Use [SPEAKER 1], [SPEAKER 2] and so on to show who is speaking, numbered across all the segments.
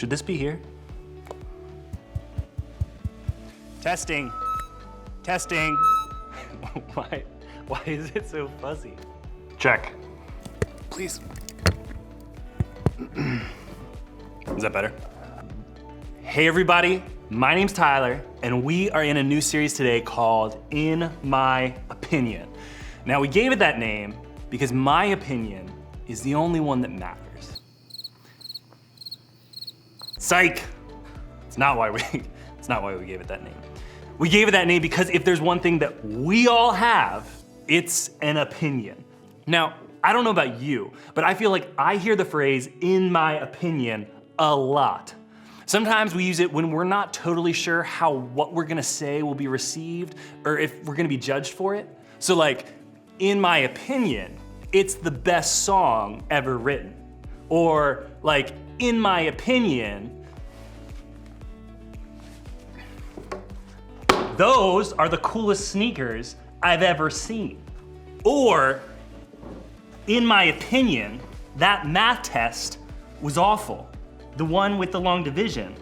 [SPEAKER 1] Should this be here? Testing. Testing. Why is it so fuzzy? Check. Please. Is that better? Hey everybody, my name's Tyler, and we are in a new series today called In My Opinion. Now we gave it that name because my opinion is the only one that matters. Psych! It's not why we gave it that name. We gave it that name because if there's one thing that we all have, it's an opinion. Now, I don't know about you, but I feel like I hear the phrase, in my opinion, a lot. Sometimes we use it when we're not totally sure how what we're gonna say will be received or if we're gonna be judged for it. So like, in my opinion, it's the best song ever written. Or like, in my opinion, those are the coolest sneakers I've ever seen. Or, in my opinion, that math test was awful. The one with the long division.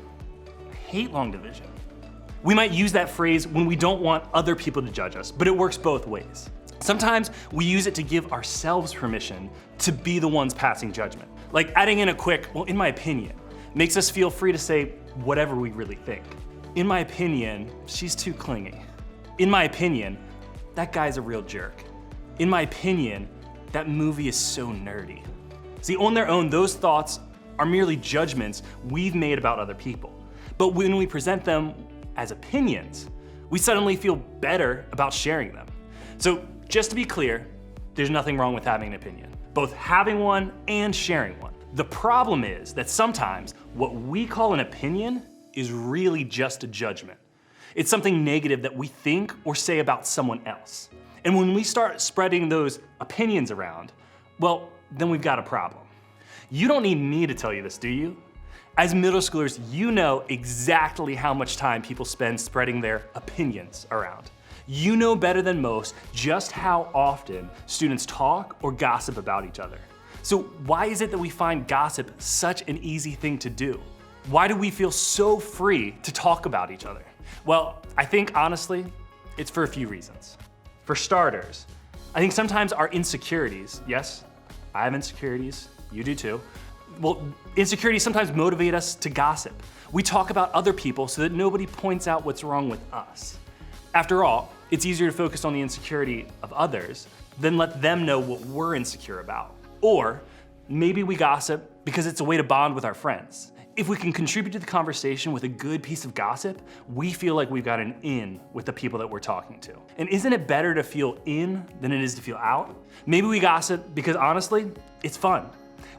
[SPEAKER 1] I hate long division. We might use that phrase when we don't want other people to judge us, but it works both ways. Sometimes we use it to give ourselves permission to be the ones passing judgment. Like adding in a quick, well, in my opinion, makes us feel free to say whatever we really think. In my opinion, she's too clingy. In my opinion, that guy's a real jerk. In my opinion, that movie is so nerdy. See, on their own, those thoughts are merely judgments we've made about other people. But when we present them as opinions, we suddenly feel better about sharing them. So just to be clear, there's nothing wrong with having an opinion, both having one and sharing one. The problem is that sometimes what we call an opinion is really just a judgment. It's something negative that we think or say about someone else. And when we start spreading those opinions around, well, then we've got a problem. You don't need me to tell you this, do you? As middle schoolers, you know exactly how much time people spend spreading their opinions around. You know better than most just how often students talk or gossip about each other. So why is it that we find gossip such an easy thing to do? Why do we feel so free to talk about each other? Well, I think honestly, it's for a few reasons. For starters, I think sometimes our insecurities, yes, I have insecurities, you do too. Well, insecurities sometimes motivate us to gossip. We talk about other people so that nobody points out what's wrong with us. After all, it's easier to focus on the insecurity of others than let them know what we're insecure about. Or maybe we gossip because it's a way to bond with our friends. If we can contribute to the conversation with a good piece of gossip, we feel like we've got an in with the people that we're talking to. And isn't it better to feel in than it is to feel out? Maybe we gossip because honestly, it's fun.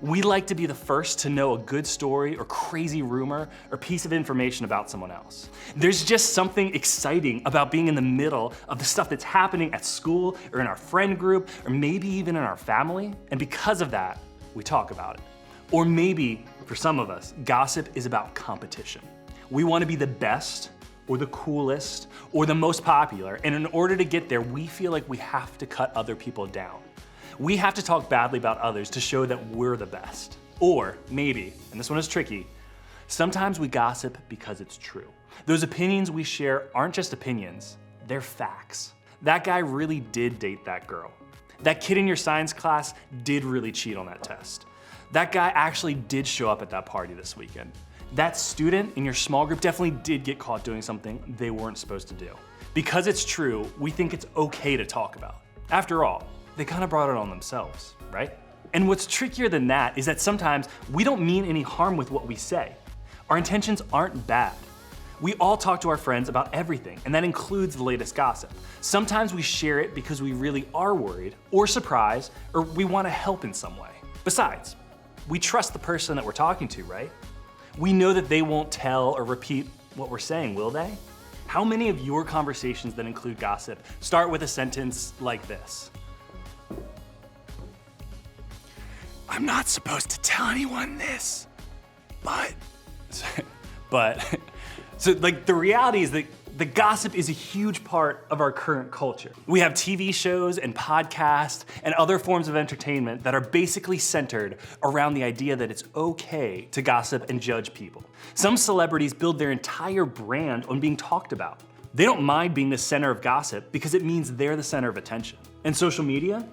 [SPEAKER 1] We like to be the first to know a good story or crazy rumor or piece of information about someone else. There's just something exciting about being in the middle of the stuff that's happening at school or in our friend group or maybe even in our family. And because of that, we talk about it. Or maybe, for some of us, gossip is about competition. We want to be the best or the coolest or the most popular, and in order to get there, we feel like we have to cut other people down. We have to talk badly about others to show that we're the best. Or maybe, and this one is tricky, sometimes we gossip because it's true. Those opinions we share aren't just opinions, they're facts. That guy really did date that girl. That kid in your science class did really cheat on that test. That guy actually did show up at that party this weekend. That student in your small group definitely did get caught doing something they weren't supposed to do. Because it's true, we think it's okay to talk about. After all, they kind of brought it on themselves, right? And what's trickier than that is that sometimes we don't mean any harm with what we say. Our intentions aren't bad. We all talk to our friends about everything, and that includes the latest gossip. Sometimes we share it because we really are worried or surprised, or we want to help in some way. Besides, we trust the person that we're talking to, right? We know that they won't tell or repeat what we're saying, will they? How many of your conversations that include gossip start with a sentence like this? I'm not supposed to tell anyone this, but... So like the reality is that the gossip is a huge part of our current culture. We have TV shows and podcasts and other forms of entertainment that are basically centered around the idea that it's okay to gossip and judge people. Some celebrities build their entire brand on being talked about. They don't mind being the center of gossip because it means they're the center of attention. And social media?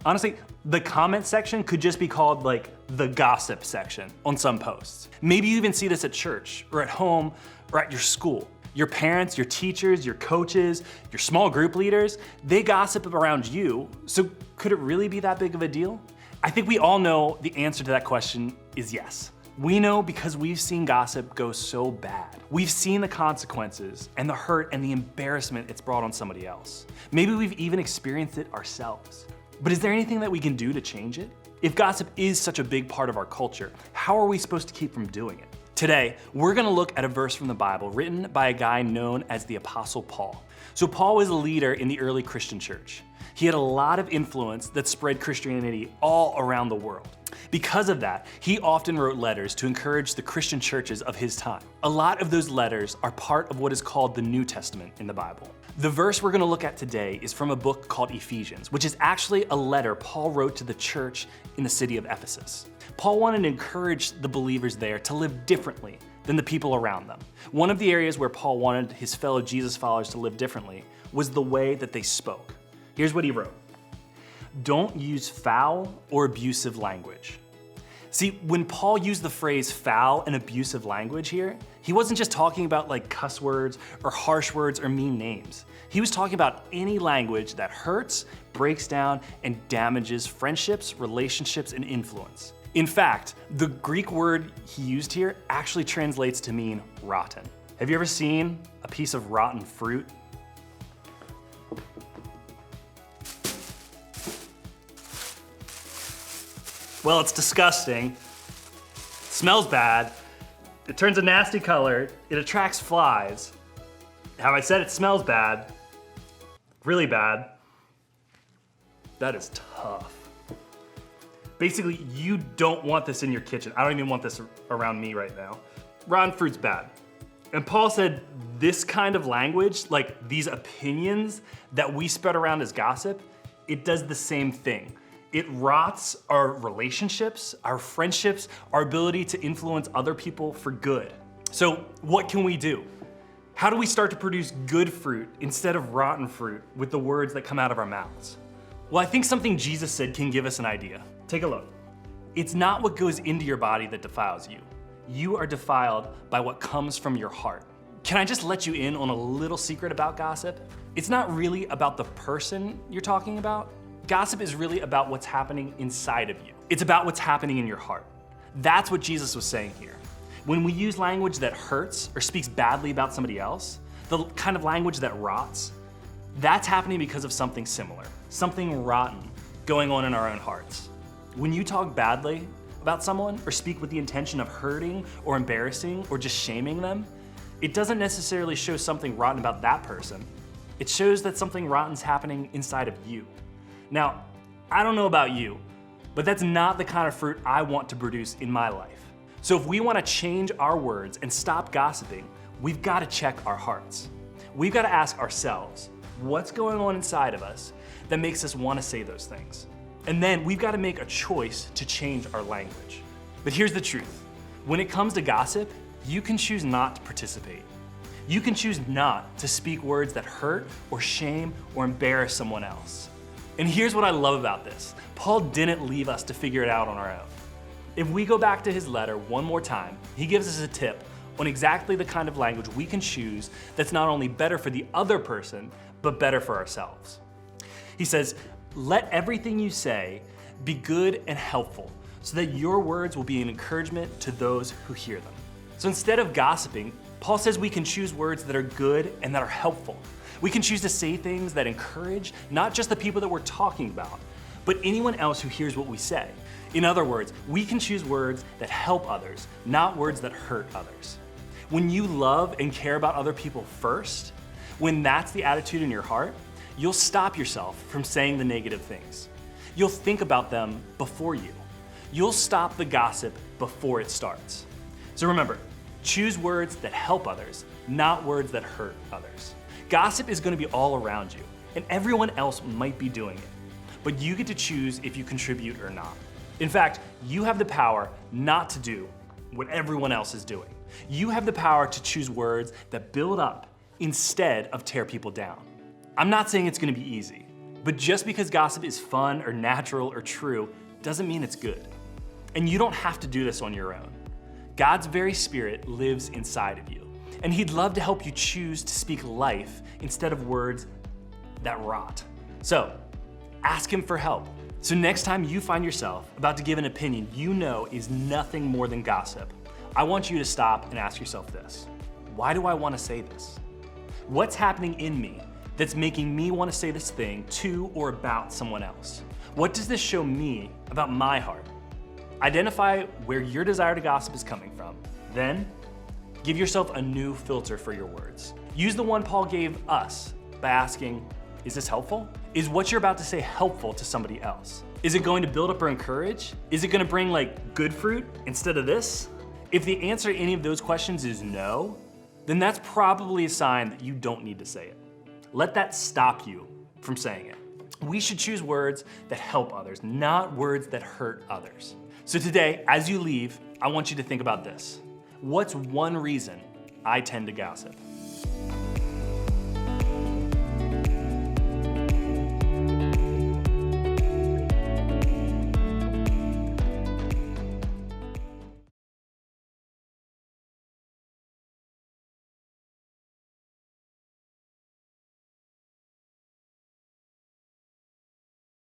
[SPEAKER 1] Honestly, the comment section could just be called like the gossip section on some posts. Maybe you even see this at church or at home or at your school. Your parents, your teachers, your coaches, your small group leaders, they gossip around you, so could it really be that big of a deal? I think we all know the answer to that question is yes. We know because we've seen gossip go so bad. We've seen the consequences and the hurt and the embarrassment it's brought on somebody else. Maybe we've even experienced it ourselves. But is there anything that we can do to change it? If gossip is such a big part of our culture, how are we supposed to keep from doing it? Today, we're gonna look at a verse from the Bible written by a guy known as the Apostle Paul. So Paul was a leader in the early Christian church. He had a lot of influence that spread Christianity all around the world. Because of that, he often wrote letters to encourage the Christian churches of his time. A lot of those letters are part of what is called the New Testament in the Bible. The verse we're gonna look at today is from a book called Ephesians, which is actually a letter Paul wrote to the church in the city of Ephesus. Paul wanted to encourage the believers there to live differently than the people around them. One of the areas where Paul wanted his fellow Jesus followers to live differently was the way that they spoke. Here's what he wrote. Don't use foul or abusive language. See, when Paul used the phrase foul and abusive language here, he wasn't just talking about like cuss words or harsh words or mean names. He was talking about any language that hurts, breaks down, and damages friendships, relationships, and influence. In fact, the Greek word he used here actually translates to mean rotten. Have you ever seen a piece of rotten fruit? Well, it's disgusting, it smells bad, it turns a nasty color, it attracts flies. Have I said it smells bad? Really bad. That is tough. Basically, you don't want this in your kitchen. I don't even want this around me right now. Rotten fruit's bad. And Paul said this kind of language, like these opinions that we spread around as gossip, it does the same thing. It rots our relationships, our friendships, our ability to influence other people for good. So what can we do? How do we start to produce good fruit instead of rotten fruit with the words that come out of our mouths? Well, I think something Jesus said can give us an idea. Take a look. It's not what goes into your body that defiles you. You are defiled by what comes from your heart. Can I just let you in on a little secret about gossip? It's not really about the person you're talking about. Gossip is really about what's happening inside of you. It's about what's happening in your heart. That's what Jesus was saying here. When we use language that hurts or speaks badly about somebody else, the kind of language that rots, that's happening because of something similar, something rotten going on in our own hearts. When you talk badly about someone or speak with the intention of hurting or embarrassing or just shaming them, it doesn't necessarily show something rotten about that person. It shows that something rotten's happening inside of you. Now, I don't know about you, but that's not the kind of fruit I want to produce in my life. So if we want to change our words and stop gossiping, we've got to check our hearts. We've got to ask ourselves, what's going on inside of us that makes us want to say those things? And then we've got to make a choice to change our language. But here's the truth. When it comes to gossip, you can choose not to participate. You can choose not to speak words that hurt or shame or embarrass someone else. And here's what I love about this. Paul didn't leave us to figure it out on our own. If we go back to his letter one more time, he gives us a tip on exactly the kind of language we can choose that's not only better for the other person, but better for ourselves. He says, let everything you say be good and helpful, so that your words will be an encouragement to those who hear them. So instead of gossiping, Paul says we can choose words that are good and that are helpful. We can choose to say things that encourage not just the people that we're talking about, but anyone else who hears what we say. In other words, we can choose words that help others, not words that hurt others. When you love and care about other people first, when that's the attitude in your heart, you'll stop yourself from saying the negative things. You'll think about them before you. You'll stop the gossip before it starts. So remember, Choose words that help others, not words that hurt others. Gossip is going to be all around you, and everyone else might be doing it. But you get to choose if you contribute or not. In fact, you have the power not to do what everyone else is doing. You have the power to choose words that build up instead of tear people down. I'm not saying it's going to be easy, but just because gossip is fun or natural or true doesn't mean it's good. And you don't have to do this on your own. God's very Spirit lives inside of you, and He'd love to help you choose to speak life instead of words that rot. So, ask Him for help. So next time you find yourself about to give an opinion you know is nothing more than gossip, I want you to stop and ask yourself this. Why do I want to say this? What's happening in me that's making me want to say this thing to or about someone else? What does this show me about my heart? Identify where your desire to gossip is coming from. Then, give yourself a new filter for your words. Use the one Paul gave us by asking, is this helpful? Is what you're about to say helpful to somebody else? Is it going to build up or encourage? Is it going to bring good fruit instead of this? If the answer to any of those questions is no, then that's probably a sign that you don't need to say it. Let that stop you from saying it. We should choose words that help others, not words that hurt others. So today, as you leave, I want you to think about this. What's one reason I tend to gossip?